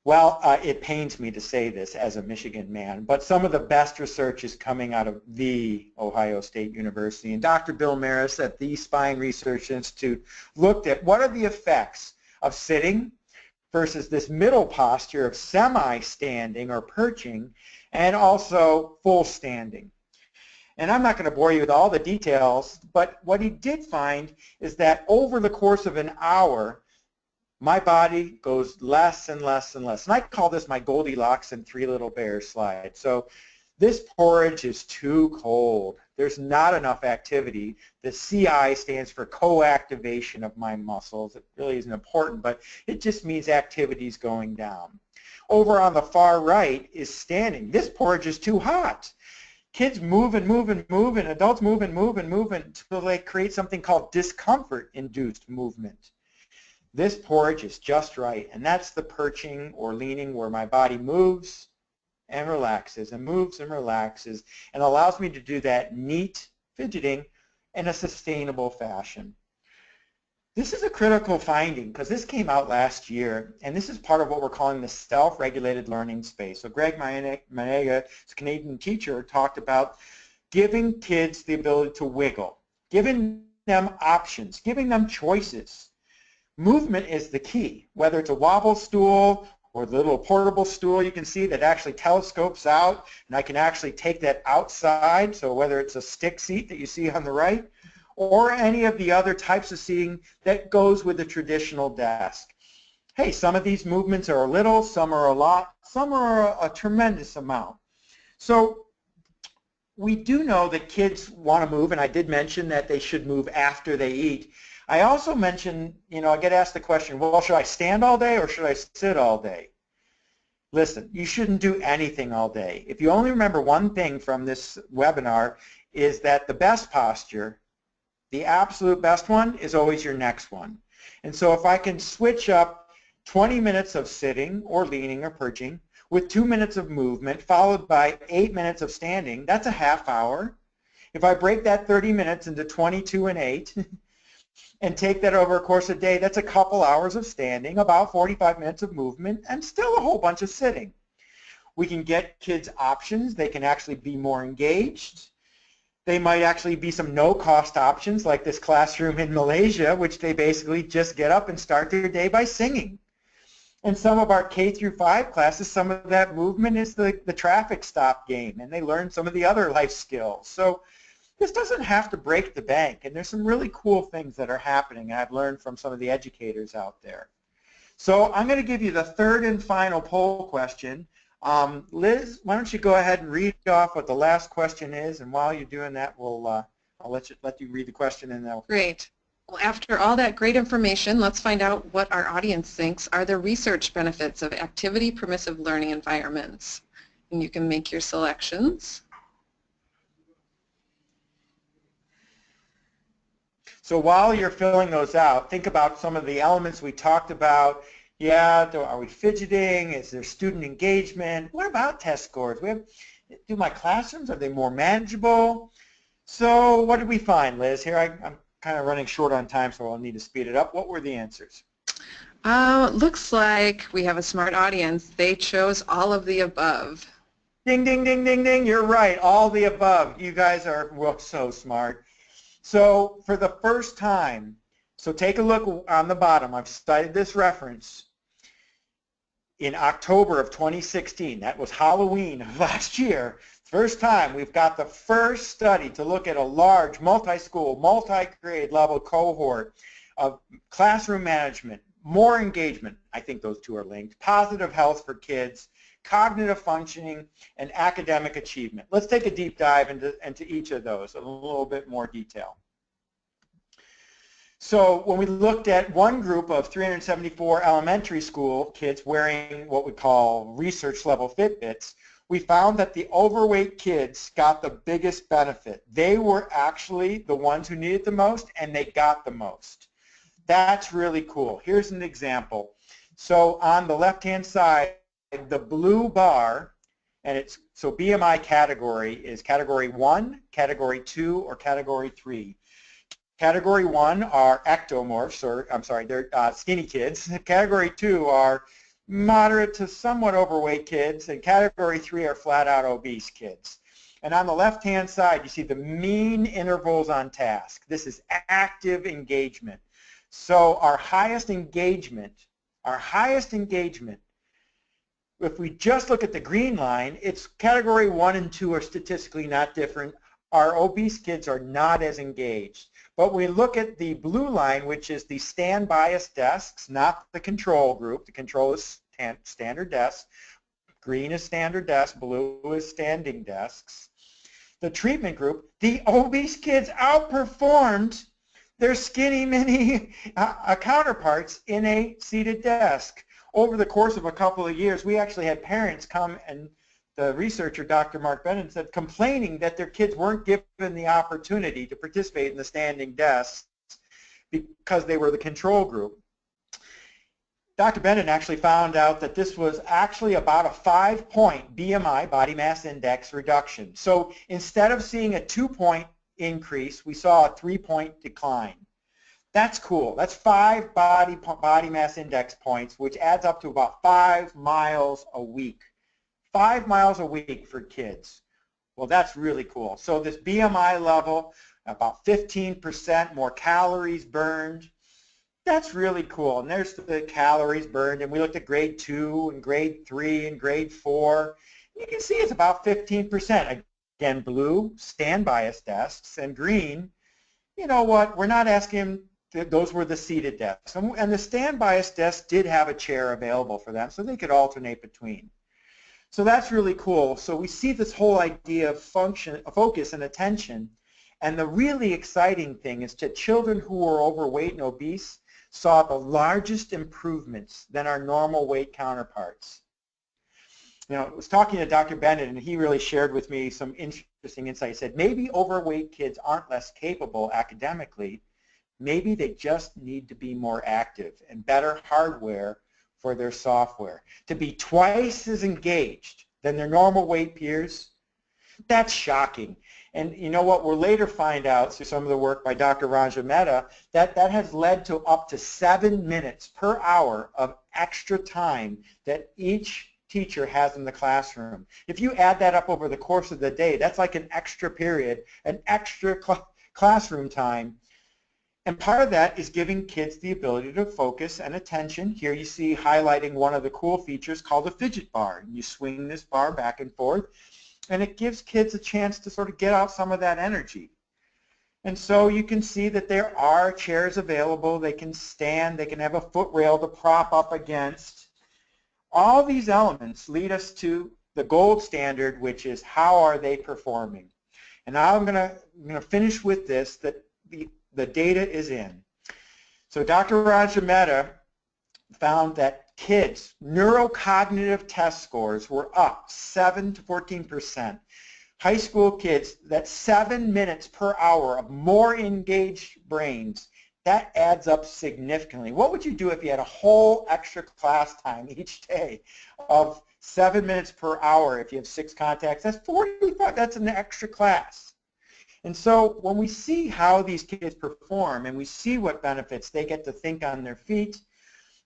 Well, it pains me to say this as a Michigan man, but some of the best research is coming out of the Ohio State University. And Dr. Bill Maris at the Spine Research Institute looked at what are the effects of sitting versus this middle posture of semi-standing or perching, and also full standing. And I'm not going to bore you with all the details, but what he did find is that over the course of an hour, my body goes less and less and less. And I call this my Goldilocks and Three Little Bears slide. So this porridge is too cold. There's not enough activity. The CI stands for co-activation of my muscles. It really isn't important, but it just means activity is going down. Over on the far right is standing. This porridge is too hot. Kids move and move and move, and adults move and move and move until they create something called discomfort-induced movement. This porridge is just right, and that's the perching or leaning where my body moves and relaxes and moves and relaxes and allows me to do that neat fidgeting in a sustainable fashion. This is a critical finding because this came out last year, and this is part of what we're calling the self-regulated learning space. So Greg Manega, a Canadian teacher, talked about giving kids the ability to wiggle, giving them options, giving them choices. Movement is the key, whether it's a wobble stool or the little portable stool you can see that actually telescopes out, and I can actually take that outside, so whether it's a stick seat that you see on the right, or any of the other types of seating that goes with a traditional desk. Hey, some of these movements are a little, some are a lot, some are a tremendous amount. So we do know that kids want to move, and I did mention that they should move after they eat. I also mentioned, I get asked the question, well, should I stand all day or should I sit all day? Listen, you shouldn't do anything all day. If you only remember one thing from this webinar, is that the best posture, the absolute best one, is always your next one. And so if I can switch up 20 minutes of sitting or leaning or perching with 2 minutes of movement followed by 8 minutes of standing, that's a half hour. If I break that 30 minutes into 22 and 8 and take that over a course of a day, that's a couple hours of standing, about 45 minutes of movement, and still a whole bunch of sitting. We can get kids options. They can actually be more engaged. They might actually be some no-cost options like this classroom in Malaysia, which they basically just get up and start their day by singing. In some of our K through 5 classes, some of that movement is the traffic stop game, and they learn some of the other life skills. So this doesn't have to break the bank, and there's some really cool things that are happening, and I've learned from some of the educators out there. So I'm going to give you the third and final poll question. Liz, why don't you go ahead and read off what the last question is, and while you're doing that, I'll let you read the question, and then Great. Well, after all that great information, let's find out what our audience thinks are the research benefits of activity permissive learning environments. And you can make your selections. So while you're filling those out, think about some of the elements we talked about. Yeah, are we fidgeting? Is there student engagement? What about test scores? Do my classrooms, are they more manageable? So what did we find, Liz? Here I'm kind of running short on time, so I'll need to speed it up. What were the answers? Looks like we have a smart audience. They chose all of the above. Ding, ding, ding, ding, ding. You're right, all the above. You guys are so smart. So for the first time, so take a look on the bottom. I've cited this reference. In October of 2016, that was Halloween of last year, first time we've got the first study to look at a large multi-school, multi-grade level cohort of classroom management, more engagement, I think those two are linked, positive health for kids, cognitive functioning, and academic achievement. Let's take a deep dive into each of those, a little bit more detail. So when we looked at one group of 374 elementary school kids wearing what we call research level Fitbits, we found that the overweight kids got the biggest benefit. They were actually the ones who needed the most, and they got the most. That's really cool. Here's an example. So on the left-hand side, the blue bar, and it's so BMI category is category 1, category 2, or category 3. Category 1 are ectomorphs, or I'm sorry, they're skinny kids. Category 2 are moderate to somewhat overweight kids, and category 3 are flat-out obese kids. And on the left-hand side, you see the mean intervals on task. This is active engagement. So our highest engagement, if we just look at the green line, it's category 1 and 2 are statistically not different. Our obese kids are not as engaged. But we look at the blue line, which is the stand biased desks, not the control group. The control is standard desks. Green is standard desk. Blue is standing desks. The treatment group, the obese kids outperformed their skinny mini counterparts in a seated desk. over the course of a couple of years, we actually had parents come, and the researcher, Dr. Mark Bennett, said complaining that their kids weren't given the opportunity to participate in the standing desks because they were the control group. Dr. Bennett actually found out that this was actually about a 5-point BMI, body mass index, reduction. So instead of seeing a 2-point increase, we saw a 3-point decline. That's cool. That's 5 body mass index points, which adds up to about 5 miles a week. 5 miles a week for kids. Well, that's really cool. So this BMI level, about 15% more calories burned. That's really cool. And there's the calories burned. And we looked at grade 2 and grade 3 and grade 4. You can see it's about 15%. Again, blue, stand bias desks, and green, you know what, we're not asking them, those were the seated desks. And the stand bias desks did have a chair available for them, so they could alternate between. So that's really cool. So we see this whole idea of focus and attention. And the really exciting thing is that children who are overweight and obese saw the largest improvements than our normal weight counterparts. You know, I was talking to Dr. Bennett, and he really shared with me some interesting insights. He said maybe overweight kids aren't less capable academically. Maybe they just need to be more active and better hardware for their software. To be twice as engaged than their normal weight peers, that's shocking. And you know what, we'll later find out through some of the work by Dr. Ranja Mehta that has led to up to 7 minutes per hour of extra time that each teacher has in the classroom. If you add that up over the course of the day, that's like an extra period, an extra classroom time. And part of that is giving kids the ability to focus and attention. Here you see highlighting one of the cool features called the fidget bar. You swing this bar back and forth, and it gives kids a chance to sort of get out some of that energy. And so you can see that there are chairs available. They can stand. They can have a foot rail to prop up against. All these elements lead us to the gold standard, which is how are they performing. And now I'm going to finish with this, that the data is in. So Dr. Ranja Mehta found that kids' neurocognitive test scores were up 7 to 14%. High school kids, that's 7 minutes per hour of more engaged brains. That adds up significantly. What would you do if you had a whole extra class time each day of 7 minutes per hour? If you have 6 contacts, that's 45. That's an extra class. And so when we see how these kids perform and we see what benefits they get to think on their feet,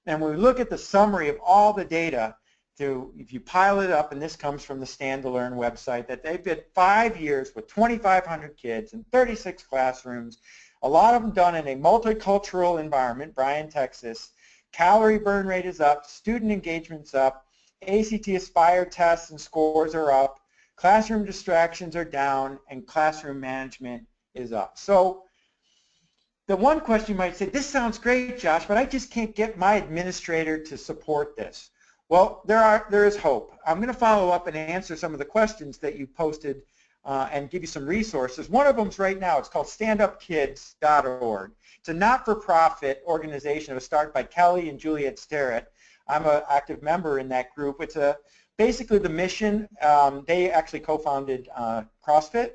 and when we look at the summary of all the data, if you pile it up, and this comes from the Stand to Learn website, that they've been 5 years with 2,500 kids in 36 classrooms, a lot of them done in a multicultural environment, Bryan, Texas. Calorie burn rate is up, student engagement's up, ACT Aspire tests and scores are up, classroom distractions are down, and classroom management is up. So the one question you might say, this sounds great, Josh, but I just can't get my administrator to support this. Well, there is hope. I'm going to follow up and answer some of the questions that you posted and give you some resources. One of them's right now. It's called standupkids.org. It's a not-for-profit organization. It was started by Kelly and Juliet Sterrett. I'm an active member in that group. It's basically the mission. They actually co-founded CrossFit.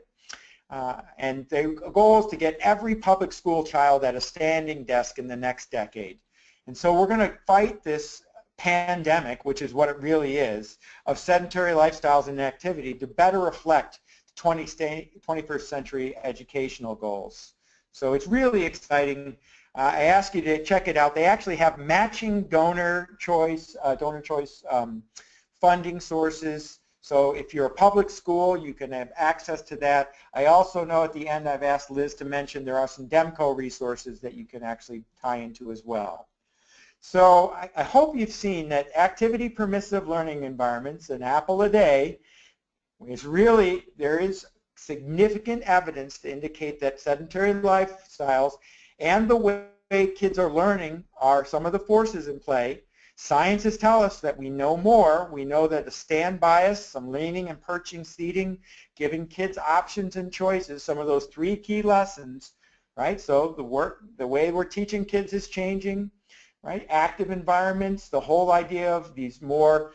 And the goal is to get every public school child at a standing desk in the next decade. And so we're going to fight this pandemic, which is what it really is, of sedentary lifestyles and activity to better reflect 21st century educational goals. So it's really exciting. I ask you to check it out. They actually have matching donor choice funding sources. So if you're a public school, you can have access to that. I also know at the end I've asked Liz to mention there are some Demco resources that you can actually tie into as well. So I hope you've seen that activity permissive learning environments, an apple a day, is really, there is significant evidence to indicate that sedentary lifestyles and the way kids are learning are some of the forces in play. Scientists tell us that we know more. We know that the stand bias, some leaning and perching seating, giving kids options and choices, some of those 3 key lessons, right? So the way we're teaching kids is changing. right? Active environments, the whole idea of these more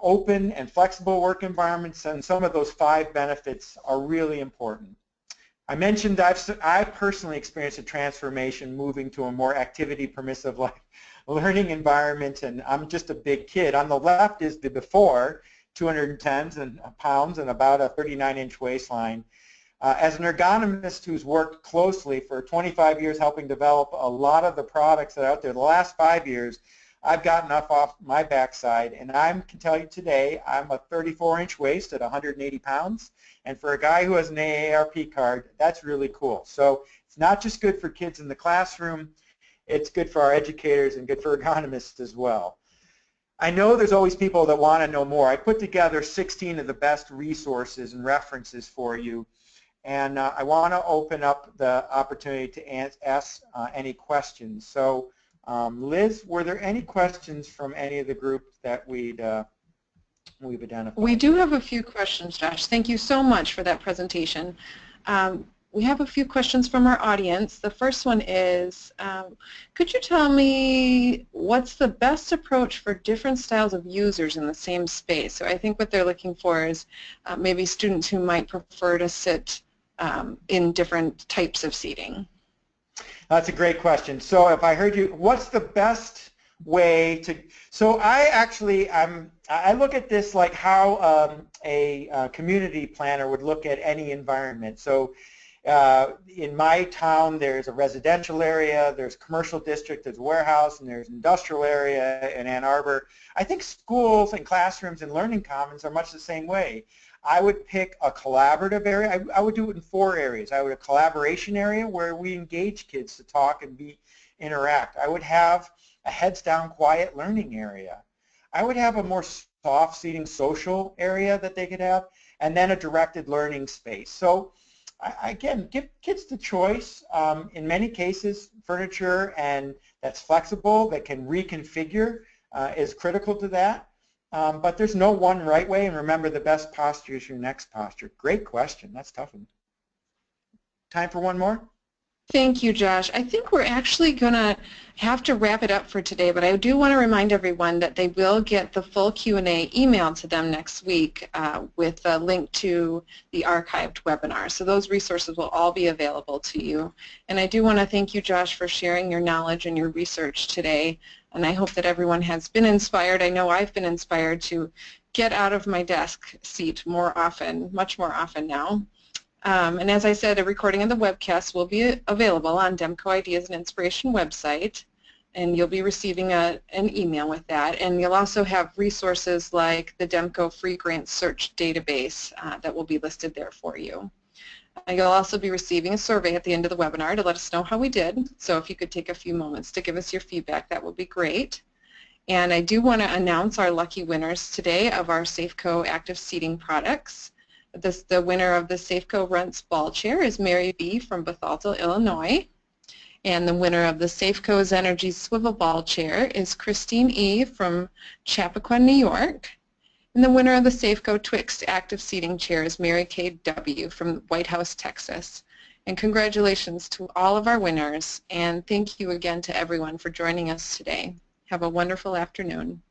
open and flexible work environments, and some of those 5 benefits are really important. I mentioned I've personally experienced a transformation moving to a more activity permissive learning environment, and I'm just a big kid. On the left is the before, 210 pounds and about a 39-inch waistline. As an ergonomist who's worked closely for 25 years helping develop a lot of the products that are out there, the last 5 years I've gotten up off my backside, and I can tell you today I'm a 34-inch waist at 180 pounds, and for a guy who has an AARP card, that's really cool. So it's not just good for kids in the classroom, it's good for our educators and good for ergonomists as well. I know there's always people that want to know more. I put together 16 of the best resources and references for you, and I want to open up the opportunity to ask any questions. So Liz, were there any questions from any of the group that we've identified? We do have a few questions, Josh. Thank you so much for that presentation. We have a few questions from our audience. The first one is, could you tell me what's the best approach for different styles of users in the same space? So I think what they're looking for is maybe students who might prefer to sit in different types of seating. That's a great question. So if I heard you, what's the best way to, so I look at this like how a community planner would look at any environment. So in my town there's a residential area, there's a commercial district, there's a warehouse, and there's an industrial area in Ann Arbor. I think schools and classrooms and learning commons are much the same way. I would pick a collaborative area. I would do it in 4 areas. I would have a collaboration area where we engage kids to talk and interact. I would have a heads down quiet learning area. I would have a more soft seating social area that they could have, and then a directed learning space. So again, give kids the choice. In many cases, furniture and that's flexible, that can reconfigure is critical to that. But there's no one right way, and remember, the best posture is your next posture. Great question. That's tough. Time for one more? Thank you, Josh. I think we're actually going to have to wrap it up for today, but I do want to remind everyone that they will get the full Q&A emailed to them next week with a link to the archived webinar. So those resources will all be available to you. And I do want to thank you, Josh, for sharing your knowledge and your research today. And I hope that everyone has been inspired. I know I've been inspired to get out of my desk seat more often, much more often now. And as I said, a recording of the webcast will be available on Demco Ideas and Inspiration website, and you'll be receiving an email with that. And you'll also have resources like the Demco Free Grant Search database that will be listed there for you. You'll also be receiving a survey at the end of the webinar to let us know how we did. So if you could take a few moments to give us your feedback, that would be great. And I do want to announce our lucky winners today of our Safeco active seating products. The winner of the Safeco Runts Ball Chair is Mary B. from Bethalto, Illinois. And the winner of the Safeco Zenergy Swivel Ball Chair is Christine E. from Chappaqua, New York. And the winner of the Safeco Twixt Active Seating Chair is Mary K. W. from White House, Texas. And congratulations to all of our winners, and thank you again to everyone for joining us today. Have a wonderful afternoon.